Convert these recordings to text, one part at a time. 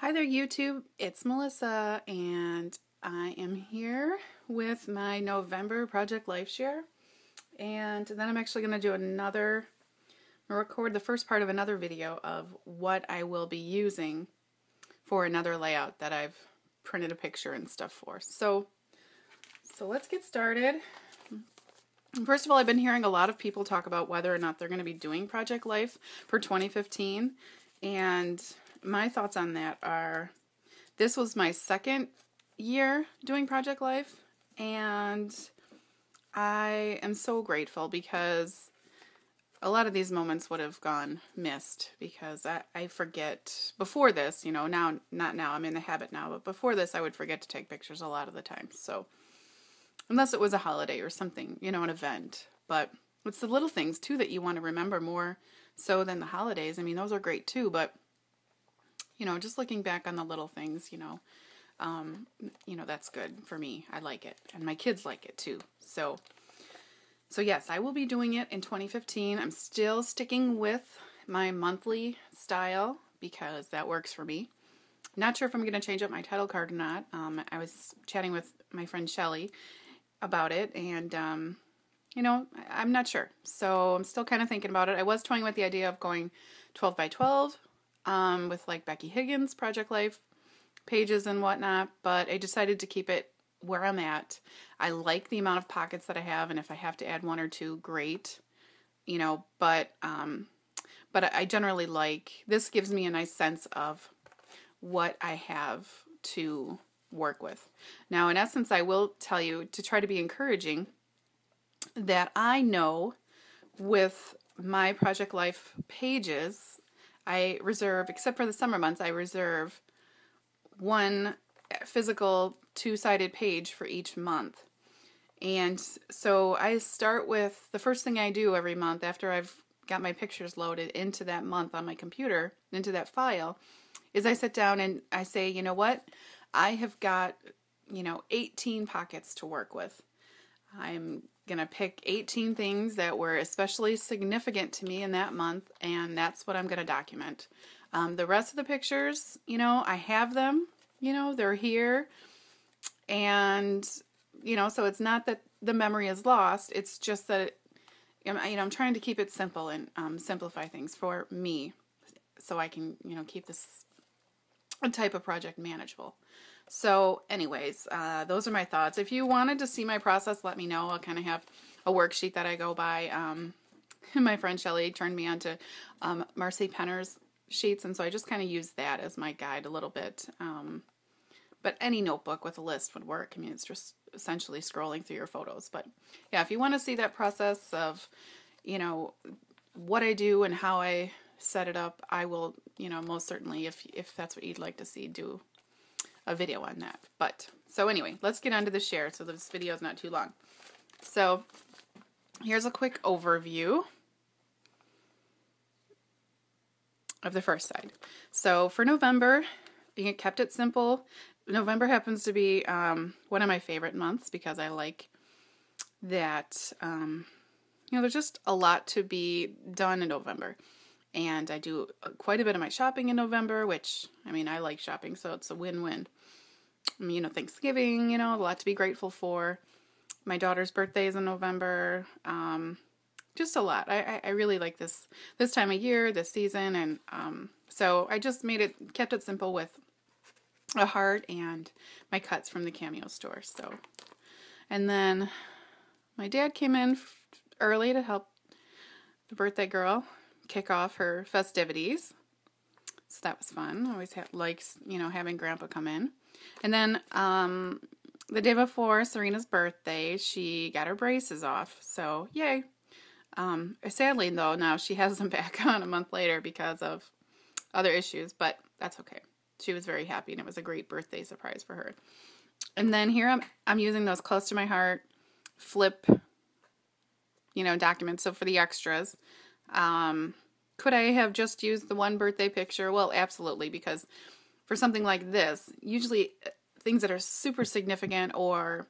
Hi there, YouTube. It's Melissa, and I am here with my November Project Life Share. And then I'm actually going to do record the first part of another video of what I will be using for another layout that I've printed a picture and stuff for. So let's get started. First of all, I've been hearing a lot of people talk about whether or not they're going to be doing Project Life for 2015, and my thoughts on that are, this was my second year doing Project Life, and I am so grateful because a lot of these moments would have gone missed because I forget. Before this, not now, I'm in the habit now, but before this I would forget to take pictures a lot of the time. So unless it was a holiday or something, an event. But it's the little things too that you want to remember more so than the holidays. I mean, those are great too, but just looking back on the little things, that's good for me. I like it, and my kids like it too. So yes, I will be doing it in 2015. I'm still sticking with my monthly style because that works for me. Not sure if I'm going to change up my title card or not. I was chatting with my friend Shelly about it, and I'm not sure. So I'm still kind of thinking about it. I was toying with the idea of going 12 by 12. With like Becky Higgins, Project Life pages and whatnot, but I decided to keep it where I'm at. I like the amount of pockets that I have, and if I have to add one or two, great, but I generally like, this gives me a nice sense of what I have to work with. Now, in essence, I will tell you, to try to be encouraging, that I know with my Project Life pages, I reserve, except for the summer months, I reserve one physical two-sided page for each month. And so I start with, the first thing I do every month after I've got my pictures loaded into that month on my computer, into that file, is I sit down and I say, you know what? I have got, 18 pockets to work with. I'm going to pick 18 things that were especially significant to me in that month, and that's what I'm going to document. The rest of the pictures, I have them, they're here, and, so it's not that the memory is lost, it's just that, I'm trying to keep it simple and simplify things for me so I can, keep this type of project manageable. So anyways, those are my thoughts. If you wanted to see my process, let me know. I'll kind of have a worksheet that I go by. My friend Shelly turned me on to Marcy Penner's sheets, and so I just kind of use that as my guide a little bit. But any notebook with a list would work. I mean, it's just essentially scrolling through your photos. But yeah, if you want to see that process of, what I do and how I set it up, I will, most certainly, if that's what you'd like to see, do a video on that. But so anyway, let's get on to the share so this video is not too long. So here's a quick overview of the first side. So for November, you kept it simple. November happens to be one of my favorite months because I like that there's just a lot to be done in November. And I do quite a bit of my shopping in November, which, I like shopping, so it's a win-win. Thanksgiving, a lot to be grateful for. My daughter's birthday is in November. Just a lot. I really like this time of year, this season, and so I just kept it simple with a heart and my cuts from the Cameo store. So, and then my dad came in early to help the birthday girl kick off her festivities. So that was fun. Always likes, having Grandpa come in. And then the day before Serena's birthday, she got her braces off. So yay. Sadly though, now she has them back on a month later because of other issues, but that's okay. She was very happy, and it was a great birthday surprise for her. And then here I'm using those close to my heart flip, documents. So for the extras, could I have just used the one birthday picture? Well, absolutely, because for something like this, usually things that are super significant or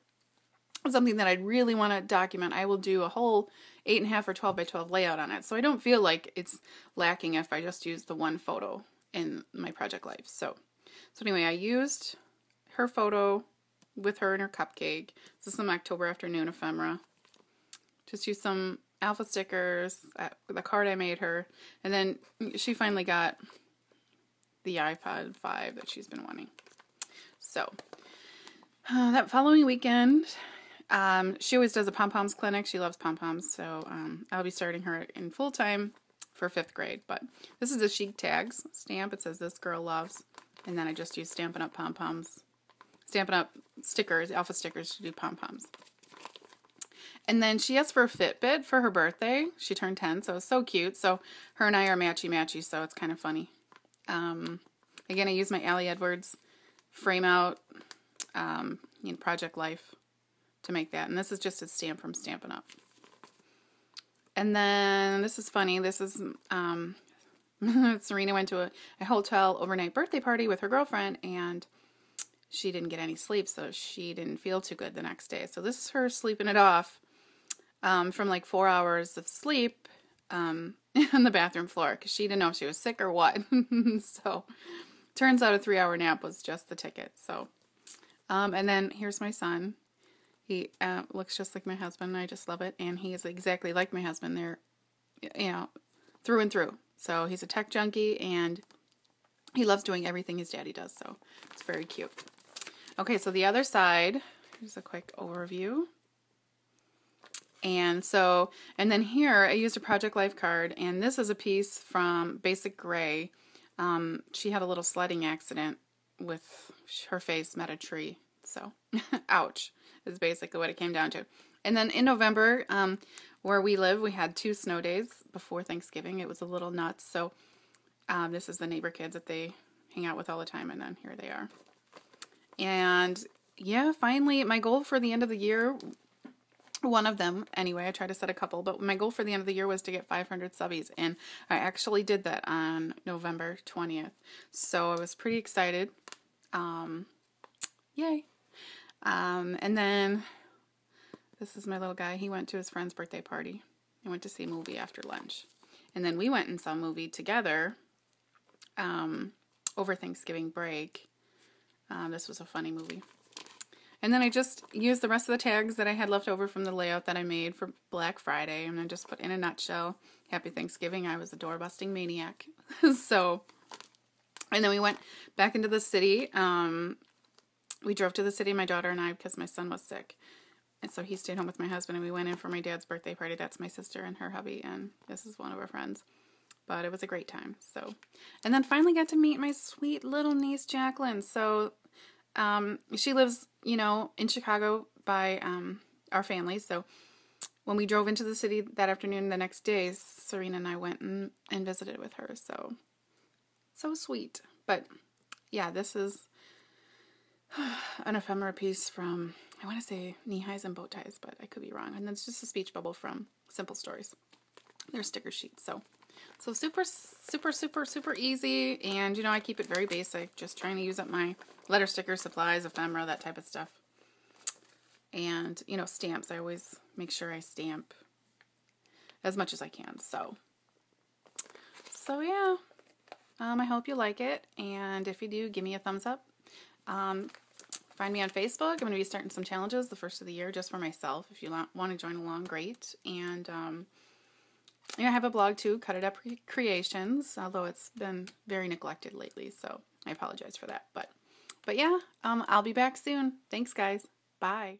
something that I'd really want to document, I will do a whole 8.5 or 12 by 12 layout on it. So I don't feel like it's lacking if I just use the one photo in my Project Life. So So anyway, I used her photo with her and her cupcake. This is some October afternoon ephemera. Just used some alpha stickers, the card I made her, and then she finally got the iPod 5 that she's been wanting. So that following weekend, she always does a pom-poms clinic. She loves pom-poms, so I'll be starting her in full-time for 5th grade. But this is the Chic Tags stamp. It says, "This girl loves," and then I just use Stampin' Up! Pom-poms. Stampin' Up! Stickers, alpha stickers to do pom-poms. And then she asked for a Fitbit for her birthday. She turned 10, so it's so cute. So her and I are matchy-matchy, so it's kind of funny. Again, I use my Allie Edwards frame out, Project Life to make that. And this is just a stamp from Stampin' Up! And then, this is funny, this is, Serena went to a hotel overnight birthday party with her girlfriend, and she didn't get any sleep, so she didn't feel too good the next day. So this is her sleeping it off from like 4 hours of sleep on the bathroom floor, because she didn't know if she was sick or what. So turns out a 3-hour nap was just the ticket. So, and then here's my son. He looks just like my husband, and I just love it. And he is exactly like my husband. They're, through and through. So he's a tech junkie, and he loves doing everything his daddy does. So it's very cute. Okay, so the other side, here's a quick overview. And then here I used a Project Life card, and this is a piece from Basic Gray. She had a little sledding accident with her face met a tree. So, ouch, is basically what it came down to. And then in November, where we live, we had 2 snow days before Thanksgiving. It was a little nuts. So this is the neighbor kids that they hang out with all the time, and then here they are. And yeah, finally, my goal for the end of the year, one of them, anyway, I tried to set a couple, but my goal for the end of the year was to get 500 subbies, and I actually did that on November 20th. So I was pretty excited. Yay. And then this is my little guy. He went to his friend's birthday party. I went to see a movie after lunch. And then we went and saw a movie together over Thanksgiving break. This was a funny movie. And then I just used the rest of the tags that I had left over from the layout that I made for Black Friday. And I just put, in a nutshell, Happy Thanksgiving. I was a door-busting maniac. So, and then we went back into the city. We drove to the city, my daughter and I, because my son was sick. And so he stayed home with my husband, and we went in for my dad's birthday party. That's my sister and her hubby, and this is one of our friends. But it was a great time. So, and then finally got to meet my sweet little niece, Jacqueline. So, she lives, in Chicago by our family. So when we drove into the city that afternoon, the next day, Serena and I went and visited with her. So sweet. But yeah, this is an ephemera piece from, I want to say Knee Highs and Bow Ties, but I could be wrong. And then it's just a speech bubble from Simple Stories. They're sticker sheets. So super, super, super, super easy. And, I keep it very basic. Just trying to use up my letter sticker supplies, ephemera, that type of stuff. And, stamps. I always make sure I stamp as much as I can. So yeah. I hope you like it. And if you do, give me a thumbs up. Find me on Facebook. I'm going to be starting some challenges the first of the year just for myself. If you want to join along, great. And, I have a blog too, Cut It Up Creations, although it's been very neglected lately, so I apologize for that. But yeah, I'll be back soon. Thanks, guys. Bye.